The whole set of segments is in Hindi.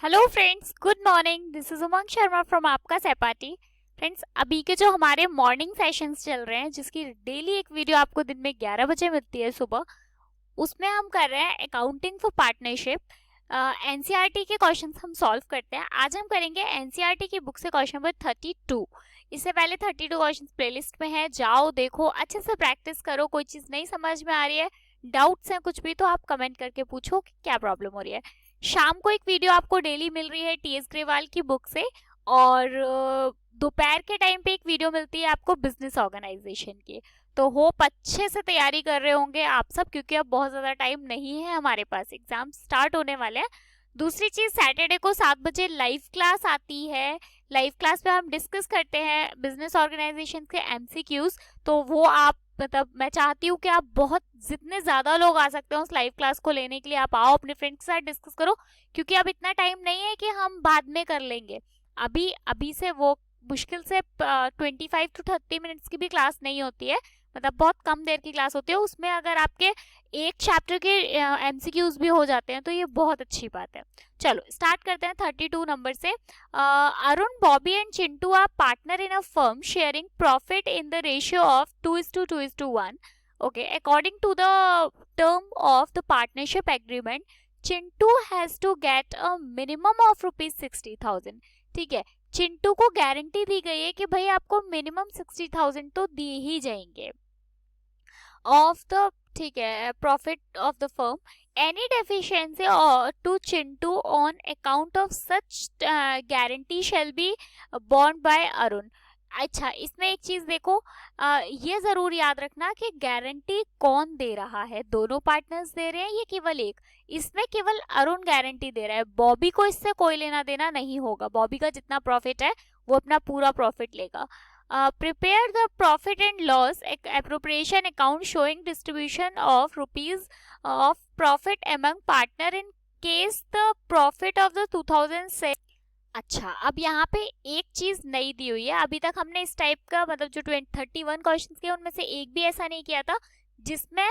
Hello friends, good morning. This is Umang Sharma from आपका सहपाठी। फ्रेंड्स, अभी के जो हमारे मॉर्निंग सेशंस चल रहे हैं, जिसकी डेली एक वीडियो आपको दिन में 11 बजे मिलती है सुबह, उसमें हम कर रहे हैं अकाउंटिंग फॉर पार्टनरशिप। एनसीईआरटी के क्वेश्चंस हम सॉल्व करते हैं। आज हम करेंगे एनसीईआरटी की बुक से क्वेश्चन नंबर 32। इससे पहले 32 क्वेश्चंस प्लेलिस्ट में है, जाओ देखो, अच्छे से प्रैक्टिस करो। कोई चीज नहीं समझ में आ रही है, डाउट्स हैं कुछ भी, तो आप कमेंट करके पूछो कि क्या प्रॉब्लम हो रही है। शाम को एक वीडियो आपको डेली मिल रही है टीएस ग्रेवाल की बुक से, और दोपहर के टाइम पे एक वीडियो मिलती है आपको बिजनेस ऑर्गेनाइजेशन की। तो होप अच्छे से तैयारी कर रहे होंगे आप सब, क्योंकि अब बहुत ज्यादा टाइम नहीं है हमारे पास, एग्जाम स्टार्ट होने वाले हैं। दूसरी चीज, सैटरडे को 7 बजे लाइव क्लास आती है। लाइव क्लास में हम डिस्कस करते हैं बिजनेस ऑर्गेनाइजेशन के एमसीक्यूज। तो वो आप, मतलब मैं चाहती हूँ कि आप बहुत, जितने ज्यादा लोग आ सकते हो उस लाइव क्लास को लेने के लिए, आप आओ, अपने फ्रेंड्स के साथ डिस्कस करो, क्योंकि अब इतना टाइम नहीं है कि हम बाद में कर लेंगे। अभी अभी से वो मुश्किल से 25 to 30 मिनट्स की भी क्लास नहीं होती है, मतलब बहुत कम देर की क्लास होती है। उसमें अगर आपके एक चैप्टर के एमसीक्यूज भी हो जाते हैं तो ये बहुत अच्छी बात है। चलो स्टार्ट करते हैं 32 नंबर से। Arun, Bobby and Chintu are partner in a firm sharing profit in the ratio of 2:2:1. Okay, according to the term of the partnership agreement, Chintu has to get a minimum of ₹60,000. ठीक है, चिंटू को गारंटी दी गई है कि भाई आपको मिनिमम 60,000 तो दिए ही जाएंगे ऑफ द, ठीक है, profit of the firm. Any deficiency to Chintu on account of such guarantee shall be borne by Arun. अच्छा, इसमें एक चीज देखो, ये जरूर याद रखना कि गारंटी कौन दे रहा है, दोनों पार्टनर्स दे रहे हैं, ये केवल एक। इसमें केवल अरुण गारंटी दे रहा है, बॉबी को इससे कोई लेना देना नहीं होगा। बॉबी का जितना प्रॉफिट है वो अपना पूरा प्रॉफिट लेगा। Prepare the profit and loss appropriation account showing distribution of rupees of profit among partner in case the profit of the 2007. अच्छा, अब यहाँ पे एक चीज नई दी हुई है। अभी तक हमने इस टाइप का, मतलब जो 31 क्वेश्चन के उनमें से एक भी ऐसा नहीं किया था जिसमें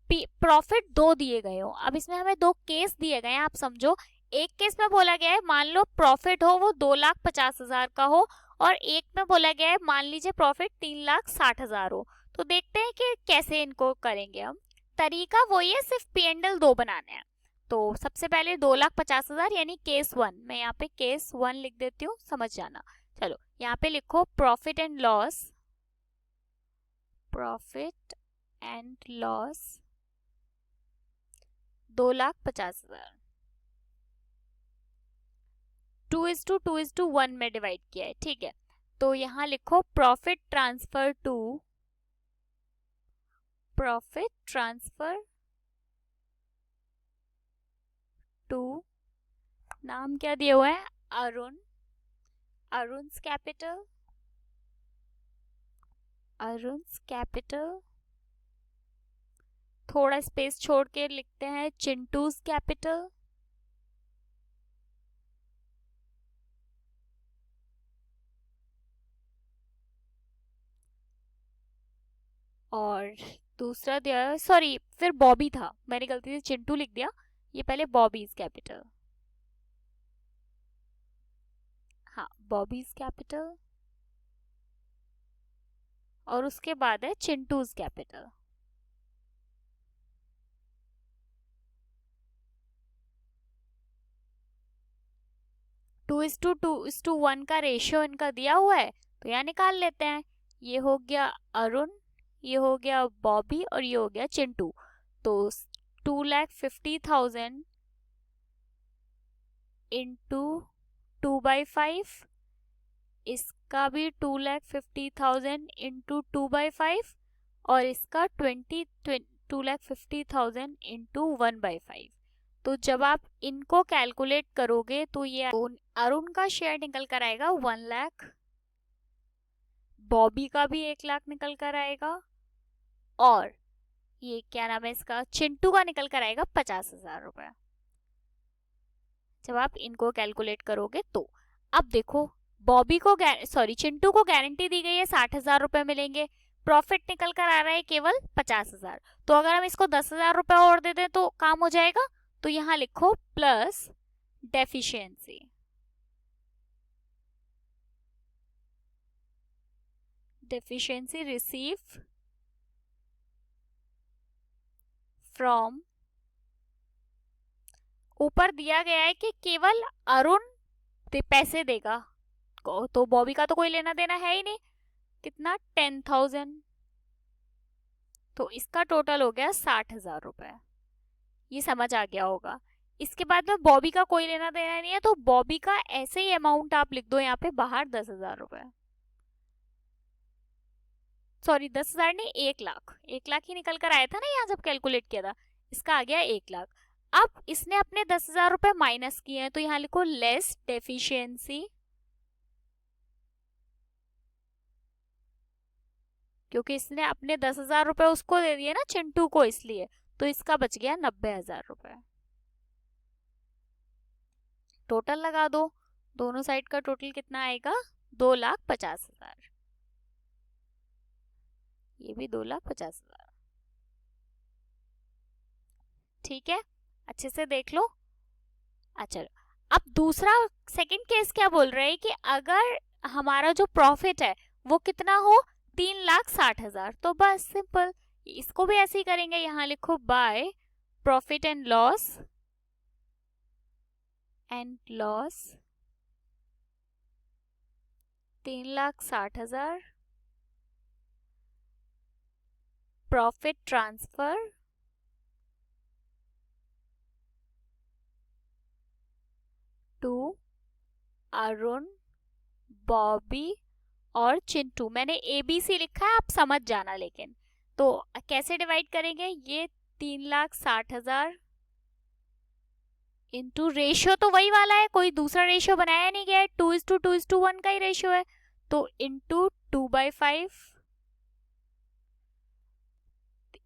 प्रॉफिट दो दिए गए हो। अब इसमें हमें दो केस दिए गए हैं, आप समझो। एक केस में बोला गया है, मान लो प्रॉफिट हो वो 2,50,000 का हो, और एक में बोला गया है मान लीजिए प्रॉफिट 3,60,000 हो। तो देखते हैं कि कैसे इनको करेंगे हम। तरीका वही है, सिर्फ P&L दो बनाने हैं। तो सबसे पहले 2,50,000 यानी केस 1, मैं यहाँ पे केस 1 लिख देती हूँ, समझ जाना। चलो यहाँ पे लिखो profit and loss, profit and loss 2,50,000 2:2:1 में डिवाइड किया है। ठीक है, तो यहाँ लिखो प्रॉफिट ट्रांसफर टू, नाम क्या दिया हुआ है, अरुण, अरुण's कैपिटल, थोड़ा स्पेस छोड़ के लिखते हैं चिंटूज कैपिटल, और दूसरा दिया है, सॉरी फिर बॉबी था, मैंने गलती से चिंटू लिख दिया, ये पहले बॉबीज कैपिटल, हाँ बॉबीज कैपिटल, और उसके बाद है चिंटूज capital. Two is to one का रेशियो इनका दिया हुआ है, तो यहाँ निकाल लेते हैं। ये हो गया अरुण, ये हो गया बॉबी, और ये हो गया चिंटू। तो 2,50,000 इंटू 2/5, इसका भी 2,50,000 इंटू 2/5, और इसका 2,50,000 इंटू 1/5। तो जब आप इनको कैलकुलेट करोगे तो ये अरुण का शेयर निकल कर आएगा 1,00,000, बॉबी का भी 1,00,000 निकल कर आएगा, और ये क्या नाम है इसका, चिंटू का निकल कर आएगा 50,000 रुपए, जब आप इनको कैलकुलेट करोगे तो। अब देखो, बॉबी को, सॉरी चिंटू को गारंटी दी गई है 60,000 रुपए मिलेंगे, प्रॉफिट निकल कर आ रहा है केवल 50,000। तो अगर हम इसको 10,000 रुपए और दे दें तो काम हो जाएगा। तो यहाँ लिखो plus deficiency, deficiency receive from, ऊपर दिया गया है कि केवल अरुण पैसे देगा, तो बॉबी का तो कोई लेना देना है ही नहीं। कितना? 10,000। तो इसका टोटल हो गया 60,000 रुपए। ये समझ आ गया होगा। इसके बाद में बॉबी का कोई लेना देना नहीं है, तो बॉबी का ऐसे ही अमाउंट आप लिख दो यहाँ पे बाहर 10,000 रुपए। सॉरी 10,000 नहीं, 1,00,000। 1,00,000 ही निकल कर आया था ना यहाँ जब कैलकुलेट किया था। इसका आ गया 1,00,000। अब इसने अपने 10,000 रुपए माइनस किए हैं, तो यहाँ लिखो लेस डेफिशिएंसी, क्योंकि इसने अपने 10,000 रुपए उसको दे दिए ना चिंटू को, इसलिए। तो इसका बच गया 90,000 रुपए। टोटल लगा दो, दोनों साइड का टोटल कितना आएगा? 2,50,000। ये भी 2,50,000। ठीक है, अच्छे से देख लो। अच्छा, अब दूसरा सेकंड केस क्या बोल रहे हैं कि अगर हमारा जो प्रॉफिट है वो कितना हो? 3,60,000। तो बस सिंपल इसको भी ऐसे ही करेंगे। यहाँ लिखो by profit and loss 3,60,000 profit transfer to Arun, Bobby और चिंटू। मैंने ABC लिखा है, आप समझ जाना। लेकिन तो कैसे डिवाइड करेंगे? ये 3,60,000 इंटू, रेशियो तो वही वाला है, कोई दूसरा रेशियो बनाया नहीं गया है, 2:2:1 का ही रेशियो है। तो इंटू 2/5,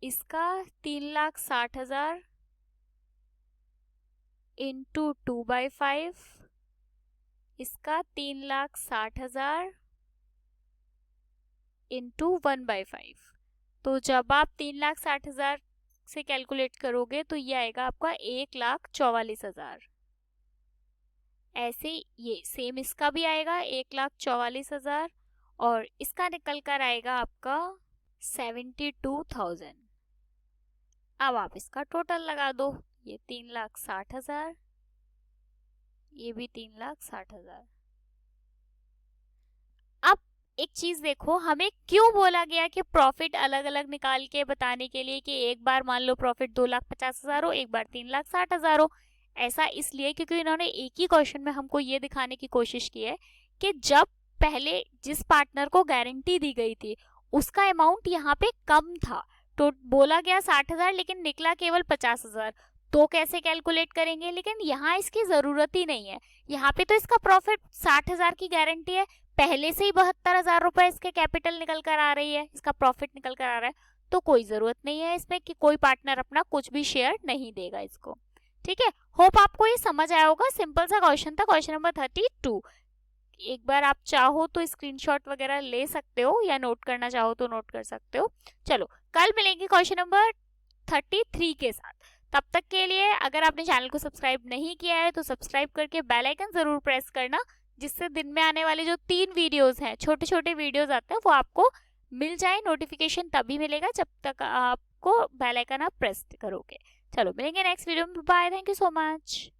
इसका 3,60,000 इंटू 2/5, इसका 3,60,000 इंटू 1/5। तो जब आप 3,60,000 से कैलकुलेट करोगे तो ये आएगा आपका 1,44,000। ऐसे ये सेम इसका भी आएगा 1,44,000, और इसका निकल कर आएगा आपका 72,000। अब आप इसका टोटल लगा दो, ये 3,60,000, ये भी 3,60,000। अब एक चीज देखो, हमें क्यों बोला गया कि प्रॉफिट अलग अलग निकाल के बताने के लिए कि एक बार मान लो प्रॉफिट 2,50,000 हो, एक बार 3,60,000 हो। ऐसा इसलिए क्योंकि इन्होंने एक ही क्वेश्चन में हमको ये दिखाने की कोशिश की है कि जब पहले जिस पार्टनर को गारंटी दी गई थी उसका अमाउंट यहाँ पे कम था, तो बोला गया 60,000 लेकिन निकला केवल 50,000। तो कैसे कैलकुलेट करेंगे? लेकिन यहाँ इसकी जरूरत ही नहीं है। यहाँ पे तो इसका प्रॉफिट 60,000 की गारंटी है, पहले से ही 72,000 रुपए इसके कैपिटल निकल कर आ रही है, इसका प्रॉफिट निकल कर आ रहा है। तो कोई जरूरत नहीं है इसमें कि कोई पार्टनर अपना कुछ भी शेयर नहीं देगा इसको। ठीक है, होप आपको ये समझ आया होगा। सिंपल सा क्वेश्चन था, क्वेश्चन नंबर 32। एक बार आप चाहो तो स्क्रीनशॉट वगैरह ले सकते हो, या नोट करना चाहो तो नोट कर सकते हो। चलो, कल मिलेंगे क्वेश्चन नंबर 33 के साथ। तब तक के लिए अगर आपने चैनल को सब्सक्राइब नहीं किया है तो सब्सक्राइब करके बेल आइकन जरूर प्रेस करना, जिससे दिन में आने वाले जो 3 वीडियोस हैं, छोटे छोटे वीडियोस आते हैं, वो आपको मिल जाए। नोटिफिकेशन तभी मिलेगा जब तक आपको बेल आइकन आप प्रेस करोगे। चलो, मिलेंगे नेक्स्ट वीडियो में। Bye, thank you so much.